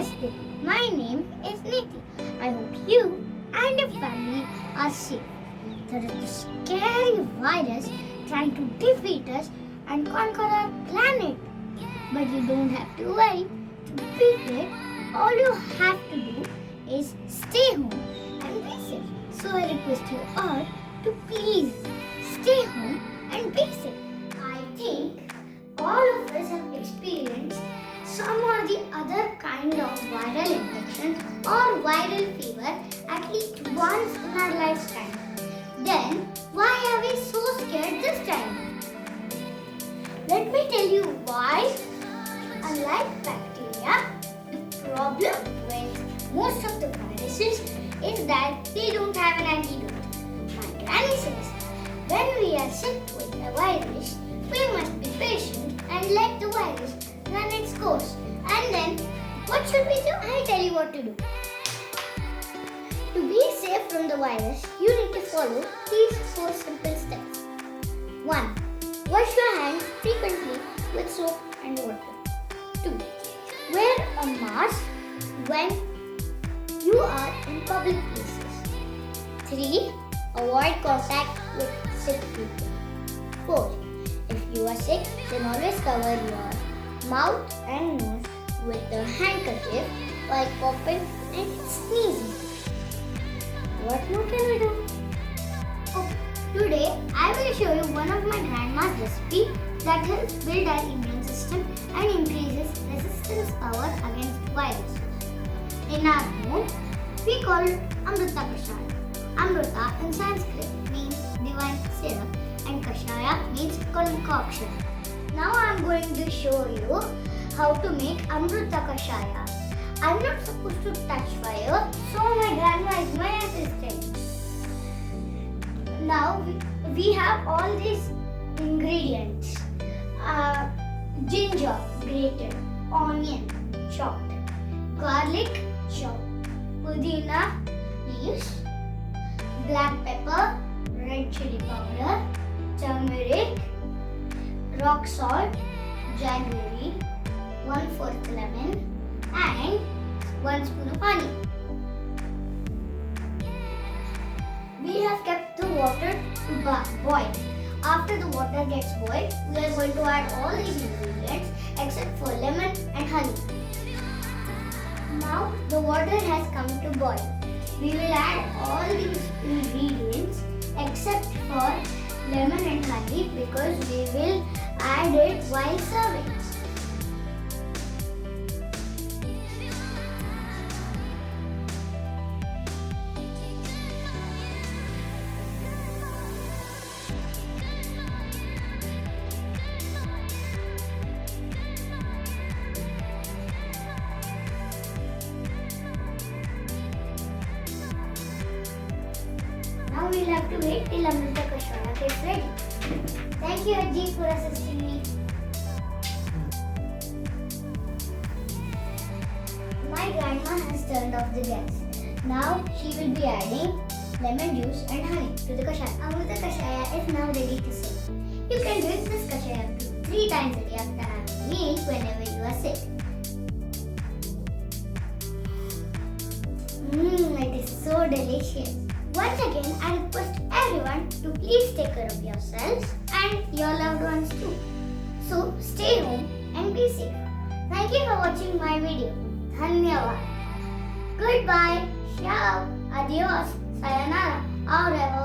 guessed it, my name is Niti. I hope you and your family are safe. There is a scary virus trying to defeat us and conquer our planet. But you don't have to worry. To beat it, all you have to do is stay home and be safe. So I request you all to please stay home and be safe. I think all of us have experienced some or the other kind of viral infection or viral fever at least once in our lifetime. Then why are we so scared this time? Let me tell you why. Unlike bacteria, the problem with most of the viruses is that they don't have an antidote. My granny says, when we are sick with a virus, we must be patient and let the virus run its course. And then, what should we do? I'll tell you what to do. To be safe from the virus, you need to follow these 4 simple steps. 1. Wash your hands frequently with soap and water. 2. Wear a mask when you are in public places. 3. Avoid contact with sick people. 4. If you are sick, then always cover your mouth and nose with a handkerchief while coughing and sneezing. What more can we do? Oh, today I will show you one of my grandma's recipes that helps build our immune system and increases resistance power against viruses. In our home, we call it Amrita Kashaya. Amrita in Sanskrit means divine syrup and Kashaya means concoction. Now I am going to show you how to make Amrita Kashaya. I am not supposed to touch fire, so my grandma is my assistant. Now we have all these ingredients. Ginger grated, onion chopped, garlic chopped, pudina leaves, black pepper, red chili powder, turmeric, rock salt, jaggery, 1/4 lemon and 1 spoon of honey. We have kept the water to boil. After the water gets boiled, we are going to add all these ingredients except for lemon and honey. Now the water has come to boil. We will add all these ingredients except for lemon and honey because we will add it while serving. Now we'll have to wait till Amrita Kashaya gets ready. Thank you, Ajji, for assisting me. My grandma has turned off the gas. Now she will be adding lemon juice and honey to the kashaya. Amrita Kashaya is now ready to serve. You can drink this kashaya up to 3 times a day after having a meal whenever you are sick. It is so delicious. Once again, I request everyone to please take care of yourselves and your loved ones too. So stay home and be safe. Thank you for watching my video. Dhanyavad. Goodbye. Ciao. Adios. Sayonara. Au revoir.